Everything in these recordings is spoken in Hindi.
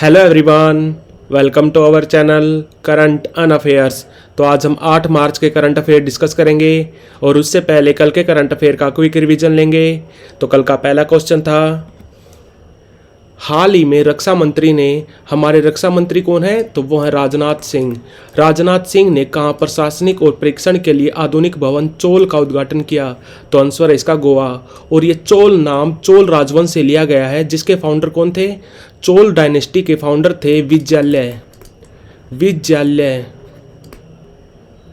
Hello everyone, welcome to our channel current on affairs. तो आज हम 8 मार्च के करंट अफेयर डिस्कस करेंगे और उससे पहले कल के करंट अफेयर का क्विक रिवीजन लेंगे। तो कल का पहला क्वेश्चन था, हाल ही में रक्षा मंत्री ने, हमारे रक्षा मंत्री कौन है? तो वो है राजनाथ सिंह। राजनाथ सिंह ने कहाँ प्रशासनिक और परीक्षण के लिए आधुनिक भवन चोल का उद्घाटन किया? तो आंसर है इसका गोवा। और ये चोल नाम चोल राजवंश से लिया गया है, जिसके फाउंडर कौन थे? चोल डायनेस्टी के फाउंडर थे विजयालय।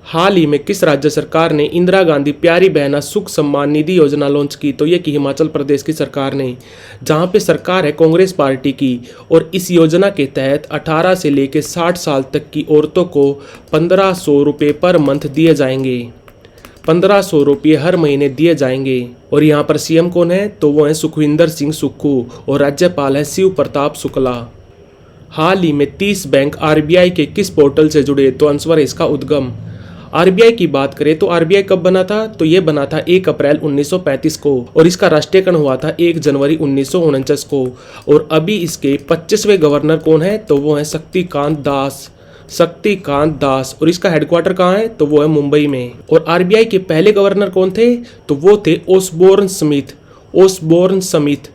हाल ही में किस राज्य सरकार ने इंदिरा गांधी प्यारी बहना सुख सम्मान निधि योजना लॉन्च की? तो ये की हिमाचल प्रदेश की सरकार ने, जहां पे सरकार है कांग्रेस पार्टी की। और इस योजना के तहत 18 से लेकर 60 साल तक की औरतों को 1500 रुपये पर मंथ दिए जाएंगे। 1500 रुपये हर महीने दिए जाएंगे। और यहाँ पर सीएम कौन है? तो वो है सुखविंदर सिंह सुक्खू और राज्यपाल है शिव प्रताप शुक्ला। हाल ही में 30 बैंक आरबीआई के किस पोर्टल से जुड़े? तो आंसर है इसका उद्गम। आरबीआई की बात करें तो आरबीआई कब बना था? तो ये बना था 1 अप्रैल 1935 को और इसका राष्ट्रीयकरण हुआ था 1 जनवरी 1949 को। और अभी इसके 25वें गवर्नर कौन है? तो वो है शक्तिकांत दास। और इसका हेडक्वार्टर कहाँ है? तो वो है मुंबई में। और आरबीआई के पहले गवर्नर कौन थे? तो वो थे ओसबोर्न स्मिथ।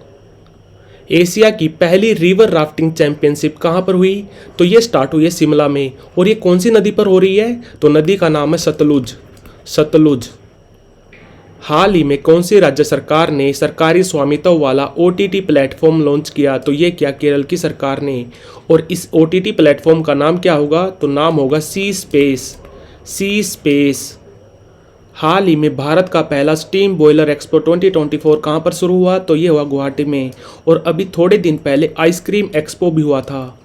एशिया की पहली रिवर राफ्टिंग चैंपियनशिप कहाँ पर हुई? तो ये स्टार्ट हुई है शिमला में। और ये कौन सी नदी पर हो रही है? तो नदी का नाम है सतलुज। हाल ही में कौन सी राज्य सरकार ने सरकारी स्वामित्व वाला ओटीटी प्लेटफॉर्म लॉन्च किया? तो ये क्या केरल की सरकार ने। और इस ओटीटी प्लेटफॉर्म का नाम क्या होगा? तो नाम होगा सी स्पेस। हाल ही में भारत का पहला स्टीम बॉयलर एक्सपो 2024 कहाँ पर शुरू हुआ? तो ये हुआ गुवाहाटी में। और अभी थोड़े दिन पहले आइसक्रीम एक्सपो भी हुआ था।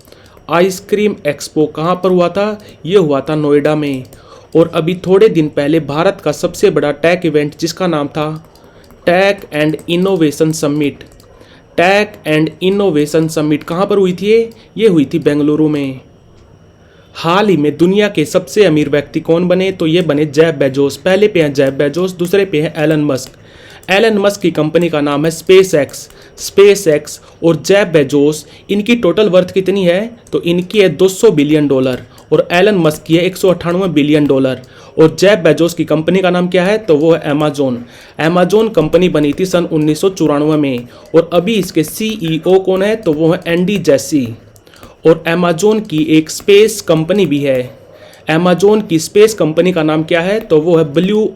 आइसक्रीम एक्सपो कहाँ पर हुआ था? ये हुआ था नोएडा में। और अभी थोड़े दिन पहले भारत का सबसे बड़ा टेक इवेंट, जिसका नाम था टेक एंड इनोवेशन समिट, कहाँ पर हुई थी? ये हुई थी बेंगलुरु में। हाल ही में दुनिया के सबसे अमीर व्यक्ति कौन बने? तो ये बने जेफ बेजोस। पहले पे हैं जेफ बेजोस, दूसरे पे हैं एलन मस्क की कंपनी का नाम है स्पेस एक्स। और जेफ बेजोस, इनकी टोटल वर्थ कितनी है? तो इनकी है $200 बिलियन और एलन मस्क की है $198 बिलियन। और जेफ बेजोस की कंपनी का नाम क्या है? तो वो है अमेजोन कंपनी बनी थी सन 1994 में। और अभी इसके CEO कौन है? तो वो है एंडी जेसी। और अमेजोन की एक स्पेस कंपनी भी है। अमेजोन की स्पेस कंपनी का नाम क्या है? तो वो है ब्लू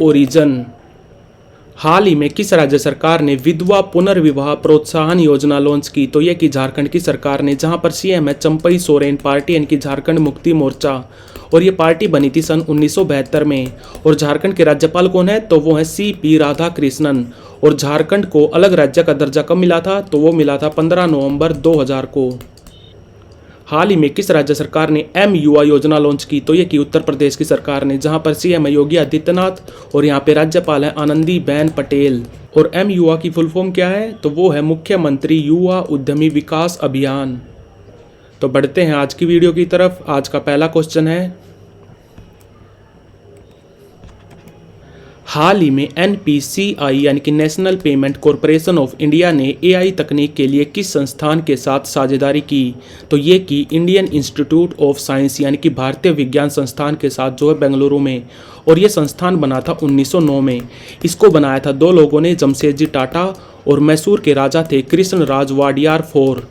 ओरिजन। हाल ही में किस राज्य सरकार ने विधवा पुनर्विवाह प्रोत्साहन योजना लॉन्च की? तो ये की झारखंड की सरकार ने, जहां पर सीएम है चंपई सोरेन। पार्टी इनकी झारखंड मुक्ति मोर्चा। और ये पार्टी बनी थी सन 1972 में। और झारखंड के राज्यपाल कौन है? तो वो है CP राधाकृष्णन। और झारखंड को अलग राज्य का दर्जा कब मिला था? तो वो मिला था 15 नवंबर 2000 को। हाल ही में किस राज्य सरकार ने M-युवा योजना लॉन्च की? तो ये की उत्तर प्रदेश की सरकार ने, जहां पर सीएम है योगी आदित्यनाथ और यहाँ पे राज्यपाल है आनंदीबेन पटेल। और M-युवा की फुल फॉर्म क्या है? तो वो है मुख्यमंत्री युवा उद्यमी विकास अभियान। तो बढ़ते हैं आज की वीडियो की तरफ। आज का पहला क्वेश्चन है, हाल ही में NPCI यानी कि national payment corporation of India ने AI तकनीक के लिए किस संस्थान के साथ साझेदारी की? तो ये की इंडियन इंस्टीट्यूट ऑफ साइंस यानी कि भारतीय विज्ञान संस्थान के साथ, जो है बेंगलुरु में। और ये संस्थान बना था 1909 में। इसको बनाया था 2 लोगों ने, जमशेदजी टाटा और मैसूर के राजा थे कृष्ण राज वाडियार 4।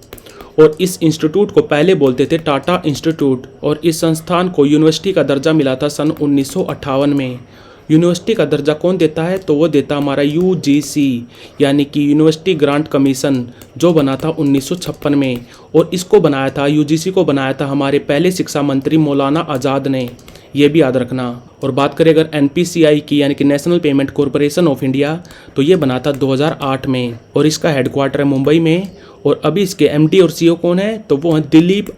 और इस इंस्टीट्यूट को पहले बोलते थे टाटा इंस्टीट्यूट। और इस संस्थान को यूनिवर्सिटी का दर्जा मिला था सन 1958 में। यूनिवर्सिटी का दर्जा कौन देता है? तो वो देता हमारा UGC यानी कि यूनिवर्सिटी ग्रांट कमीशन, जो बना था 1956 में। और इसको बनाया था, UGC को बनाया था हमारे पहले शिक्षा मंत्री मौलाना आज़ाद ने। ये भी याद रखना। और बात करें अगर NPCI की यानी कि national payment corporation of India, तो ये बना था 2008 में। और इसका हेडक्वार्टर है मुंबई में। और अभी इसके MD और CEO कौन है? तो वो हैं दिलीप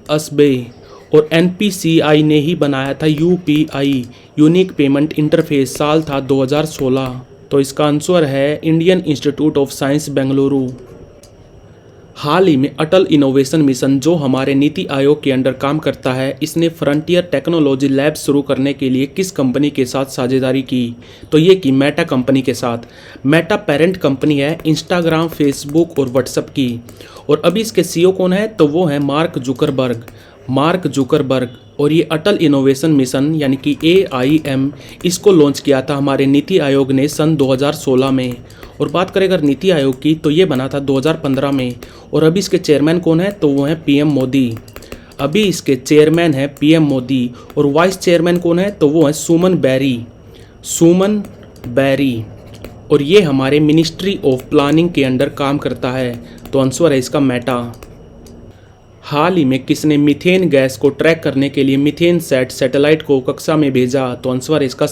असबे। और NPCI ने ही बनाया था UPI यूनिक पेमेंट इंटरफेस। साल था 2016। तो इसका आंसर है Indian Institute of Science Bengaluru. हाल ही में अटल इनोवेशन मिशन जो हमारे नीति आयोग के अंडर काम करता है, इसने फ्रंटियर टेक्नोलॉजी लैब शुरू करने के लिए किस कंपनी के साथ साझेदारी की? तो ये की मेटा कंपनी के साथ। मेटा पेरेंट कंपनी है इंस्टाग्राम, फेसबुक और व्हाट्सएप की। और अभी इसके सीईओ कौन है? तो वो है मार्क जुकरबर्ग। और ये अटल इनोवेशन मिशन यानी कि AIM, इसको लॉन्च किया था हमारे नीति आयोग ने सन 2016 में। और बात करें अगर नीति आयोग की, तो ये बना था 2015 में। और अभी इसके चेयरमैन कौन है? तो वो है PM मोदी। अभी इसके चेयरमैन है PM मोदी। और वाइस चेयरमैन कौन है? तो वो है सुमन बैरी। और ये हमारे मिनिस्ट्री ऑफ प्लानिंग के अंडर काम करता है। तो आंसर है इसका मेटा। हाल ही में किसने मीथेन गैस को ट्रैक करने के लिए मीथेन सैटेलाइट को कक्षा में भेजा? तो आंसर है इसका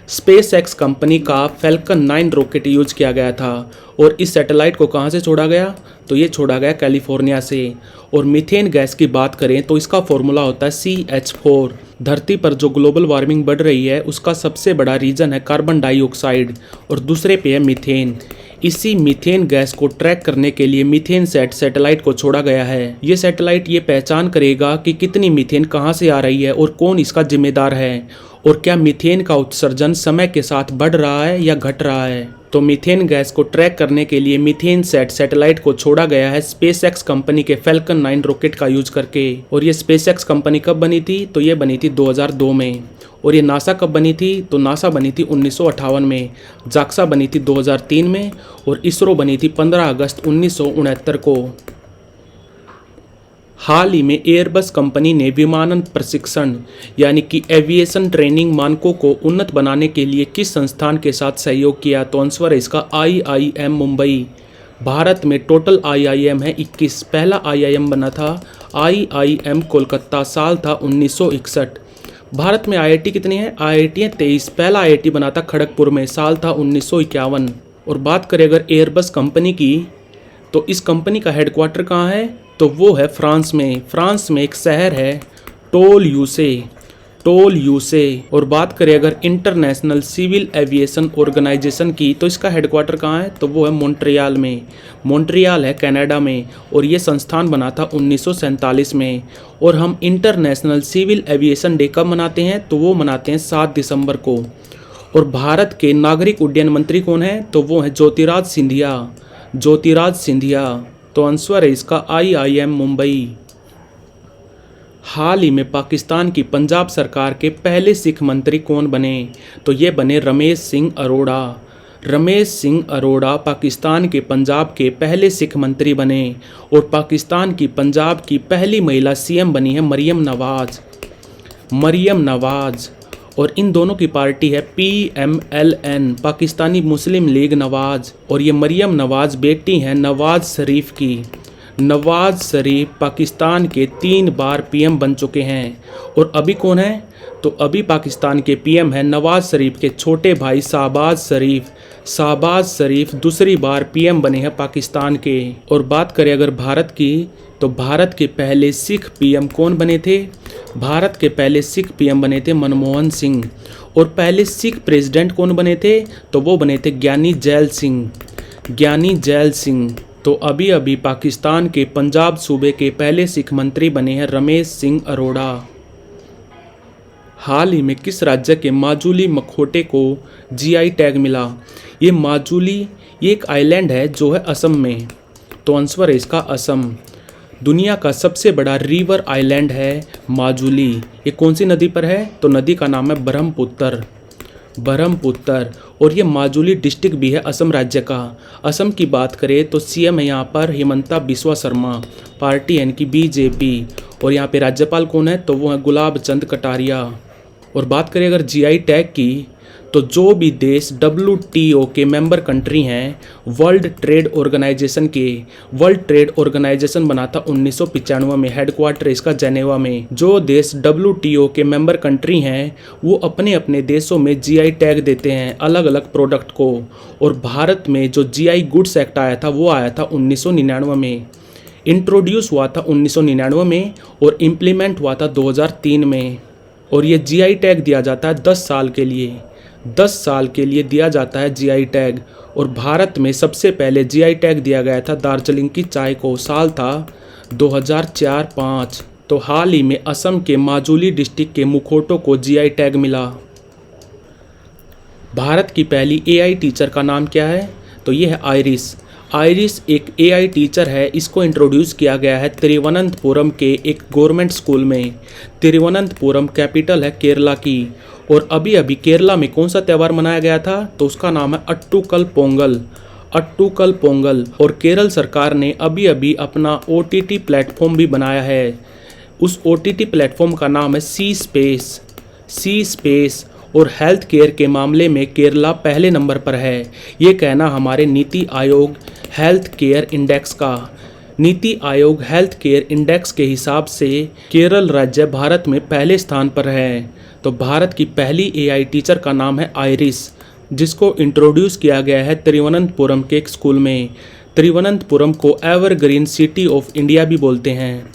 स्पेसएक्स कंपनी का फैल्कन 9 रॉकेट यूज किया गया था। और इस सैटेलाइट को कहाँ से छोड़ा गया? तो ये छोड़ा गया कैलिफोर्निया से। और मीथेन गैस की बात करें तो इसका फॉर्मूला होता है CH4। धरती पर जो ग्लोबल वार्मिंग बढ़ रही है उसका सबसे बड़ा रीजन है कार्बन डाइऑक्साइड और दूसरे पे है मीथेन। इसी मीथेन गैस को ट्रैक करने के लिए मीथेन सैटेलाइट को छोड़ा गया है। ये सैटेलाइट ये पहचान करेगा कि कितनी मीथेन कहाँ से आ रही है और कौन इसका जिम्मेदार है, और क्या मीथेन का उत्सर्जन समय के साथ बढ़ रहा है या घट रहा है। तो मीथेन गैस को ट्रैक करने के लिए मीथेन सैटेलाइट को छोड़ा गया है स्पेसएक्स कंपनी के फैल्कन 9 रॉकेट का यूज करके। और ये स्पेसएक्स कंपनी कब बनी थी? तो ये बनी थी 2002 में। और ये नासा कब बनी थी? तो नासा बनी थी 1958 में। जाक्सा बनी थी 2003 में। और इसरो बनी थी 15 अगस्त 1969 को। हाल ही में एयरबस कंपनी ने विमानन प्रशिक्षण यानी कि एविएशन ट्रेनिंग मानकों को उन्नत बनाने के लिए किस संस्थान के साथ सहयोग किया? तो आंसर है इसका IIM मुंबई। भारत में टोटल IIM है 21। पहला IIM बना था IIM कोलकाता, साल था 1961। भारत में IIT कितनी है? IIT है 23। पहला IIT बना था खड़गपुर में, साल था 1951। और बात करें अगर एयरबस कंपनी की, तो इस कंपनी का हेडक्वार्टर कहाँ है? तो वो है फ्रांस में एक शहर है टोल यूसे। और बात करें अगर इंटरनेशनल सिविल एविएशन ऑर्गेनाइजेशन की, तो इसका हेडक्वार्टर कहाँ है? तो वो है मॉन्ट्रियल है कनाडा में। और ये संस्थान बना था 1947 में। और हम इंटरनेशनल सिविल एविएशन डे कब मनाते हैं? तो वो मनाते हैं 7 दिसंबर को। और भारत के नागरिक उड्डयन मंत्री कौन है? तो वो है ज्योतिराज सिंधिया। तो आंसर है इसका IIM मुंबई। हाल ही में पाकिस्तान की पंजाब सरकार के पहले सिख मंत्री कौन बने? तो ये बने रमेश सिंह अरोड़ा पाकिस्तान के पंजाब के पहले सिख मंत्री बने। और पाकिस्तान की पंजाब की पहली महिला CM बनी है मरियम नवाज। और इन दोनों की पार्टी है PMLN, पाकिस्तानी मुस्लिम लीग नवाज। और ये मरियम नवाज बेटी हैं नवाज शरीफ की। नवाज शरीफ पाकिस्तान के 3 बार PM बन चुके हैं। और अभी कौन है? तो अभी पाकिस्तान के PM हैं नवाज शरीफ के छोटे भाई शहबाज शरीफ दूसरी बार PM बने हैं पाकिस्तान के। और बात करें अगर भारत की, तो भारत के पहले सिख PM कौन बने थे? भारत के पहले सिख PM बने थे मनमोहन सिंह। और पहले सिख प्रेसिडेंट कौन बने थे? तो वो बने थे ज्ञानी जैल सिंह। तो अभी पाकिस्तान के पंजाब सूबे के पहले सिख मंत्री बने हैं रमेश सिंह अरोड़ा। हाल ही में किस राज्य के माजुली मखोटे को GI टैग मिला? ये माजुली ये एक आइलैंड है जो है असम में। तो आंसर है इसका असम। दुनिया का सबसे बड़ा रिवर आइलैंड है माजुली। ये कौन सी नदी पर है? तो नदी का नाम है ब्रह्मपुत्र। और ये माजुली डिस्ट्रिक्ट भी है असम राज्य का। असम की बात करें तो CM है यहाँ पर हिमंता बिस्वा शर्मा, पार्टी यानी कि BJP। और यहाँ पे राज्यपाल कौन है? तो वो है गुलाब चंद कटारिया। और बात करें अगर GI टैग की, तो जो भी देश WTO के मेंबर कंट्री हैं वर्ल्ड ट्रेड ऑर्गेनाइजेशन बना था 1995 में, हेडक्वार्टर इसका जेनेवा में। जो देश WTO के मेंबर कंट्री हैं वो अपने अपने देशों में GI टैग देते हैं अलग अलग प्रोडक्ट को। और भारत में जो GI गुड्स एक्ट आया था वो आया था 1999 में, इंट्रोड्यूस हुआ था 1999 में और इम्प्लीमेंट हुआ था 2003 में। और ये GI टैग दिया जाता है 10 साल के लिए। 10 साल के लिए दिया जाता है जीआई टैग। और भारत में सबसे पहले जीआई टैग दिया गया था दार्जिलिंग की चाय को, साल था 2004-05। तो हाल ही में असम के माजुली डिस्ट्रिक्ट के मुखोटो को जीआई टैग मिला। भारत की पहली एआई टीचर का नाम क्या है? तो ये है आइरिस। आइरिस एक एआई टीचर है। इसको इंट्रोड्यूस किया गया है तिरुवनंतपुरम के एक गवर्नमेंट स्कूल में। तिरुवनंतपुरम कैपिटल है केरला की। और अभी अभी केरला में कौन सा त्यौहार मनाया गया था? तो उसका नाम है अट्टूकल पोंगल। अट्टूकल पोंगल। और केरल सरकार ने अभी अभी अपना ओटीटी प्लेटफॉर्म भी बनाया है। उस ओटीटी प्लेटफॉर्म का नाम है सी स्पेस। और हेल्थ केयर के मामले में केरला पहले नंबर पर है। ये कहना हमारे NITI Aayog health care index का। NITI Aayog health care index के हिसाब से केरल राज्य भारत में पहले स्थान पर है। तो भारत की पहली एआई टीचर का नाम है आइरिस, जिसको इंट्रोड्यूस किया गया है तिरुवनंतपुरम के एक स्कूल में। तिरुवनंतपुरम को एवरग्रीन सिटी ऑफ इंडिया भी बोलते हैं।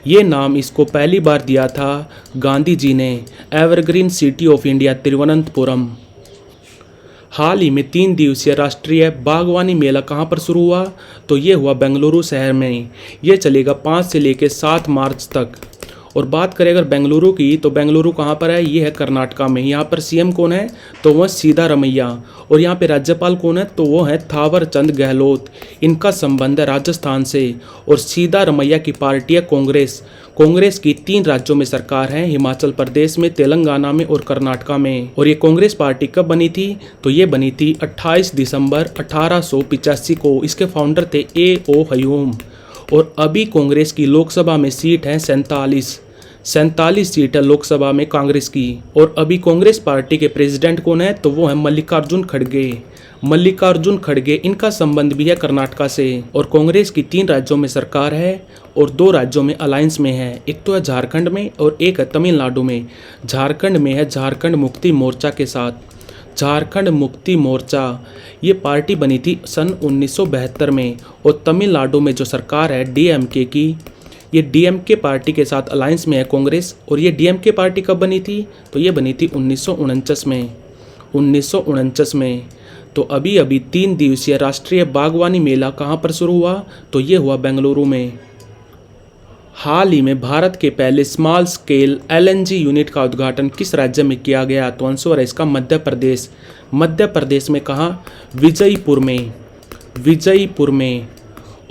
ये नाम इसको पहली बार दिया था गांधी जी ने, evergreen city of India Thiruvananthapuram. हाल ही में 3 दिवसीय राष्ट्रीय बागवानी मेला कहाँ पर शुरू हुआ? तो ये हुआ बेंगलुरु शहर में। ये चलेगा 5 से लेकर 7 मार्च तक। और बात करें अगर बेंगलुरु की, तो बेंगलुरु कहाँ पर है? ये है कर्नाटका में। यहाँ पर सीएम कौन है? तो वह सिद्धारमैया। और यहाँ पे राज्यपाल कौन है? तो वो है थावर चंद गहलोत। इनका संबंध है राजस्थान से। और सिद्धारमैया की पार्टी है कांग्रेस। कांग्रेस की 3 राज्यों में सरकार है, हिमाचल प्रदेश में, तेलंगाना में और कर्नाटका में। और ये कांग्रेस पार्टी कब बनी थी? तो ये बनी थी 28 दिसंबर 1885 को। इसके फाउंडर थे A.O. ह्यूम। और अभी कांग्रेस की लोकसभा में सीट है 47 सीट है लोकसभा में कांग्रेस की। और अभी कांग्रेस पार्टी के प्रेसिडेंट कौन है? तो वो है मल्लिकार्जुन खड़गे। इनका संबंध भी है कर्नाटका से। और कांग्रेस की 3 राज्यों में सरकार है और 2 राज्यों में अलायंस में है। एक तो है झारखंड में और एक है तमिलनाडु में। झारखंड में है झारखंड मुक्ति मोर्चा के साथ। झारखंड मुक्ति मोर्चा ये पार्टी बनी थी सन 1972 में। और तमिलनाडु में जो सरकार है डीएमके की, ये डीएमके पार्टी के साथ अलायंस में है कांग्रेस। और ये डीएमके पार्टी कब बनी थी? तो ये बनी थी 1949 में। तो अभी अभी 3 दिवसीय राष्ट्रीय बागवानी मेला कहाँ पर शुरू हुआ? तो ये हुआ बेंगलुरु में। हाल ही में भारत के पहले स्मॉल स्केल एलएनजी यूनिट का उद्घाटन किस राज्य में किया गया? तो आंसर है इसका मध्य प्रदेश में। कहाँ? विजयपुर में।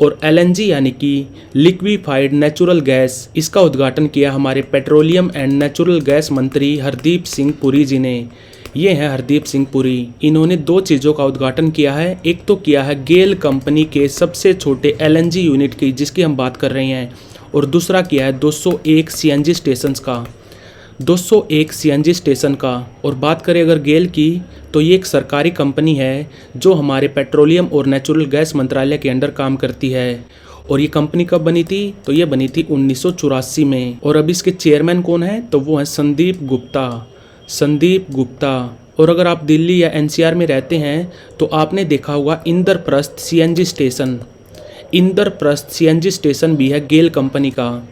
और एलएनजी यानी कि लिक्विफाइड नेचुरल गैस, इसका उद्घाटन किया हमारे पेट्रोलियम एंड नेचुरल गैस मंत्री हरदीप सिंह पुरी जी ने। ये हैं हरदीप सिंह पुरी। इन्होंने 2 चीज़ों का उद्घाटन किया है। एक तो किया है गेल कंपनी के सबसे छोटे एलएनजी यूनिट की, जिसकी हम बात कर रहे हैं। और दूसरा किया है 201 सीएनजी स्टेशन का। और बात करें अगर गेल की, तो ये एक सरकारी कंपनी है जो हमारे पेट्रोलियम और नेचुरल गैस मंत्रालय के अंडर काम करती है। और ये कंपनी कब बनी थी? तो ये बनी थी 1984 में। और अब इसके चेयरमैन कौन है? तो वो है संदीप गुप्ता। और अगर आप दिल्ली या एनसीआर में रहते हैं तो आपने देखा होगा इंद्रप्रस्थ सीएनजी स्टेशन भी है गेल कंपनी का।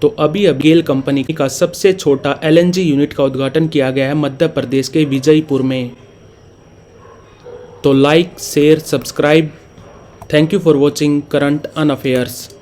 तो अभी गेल कंपनी का सबसे छोटा एलएनजी यूनिट का उद्घाटन किया गया है मध्य प्रदेश के विजयपुर में। तो like, share, subscribe. Thank you for watching current on affairs.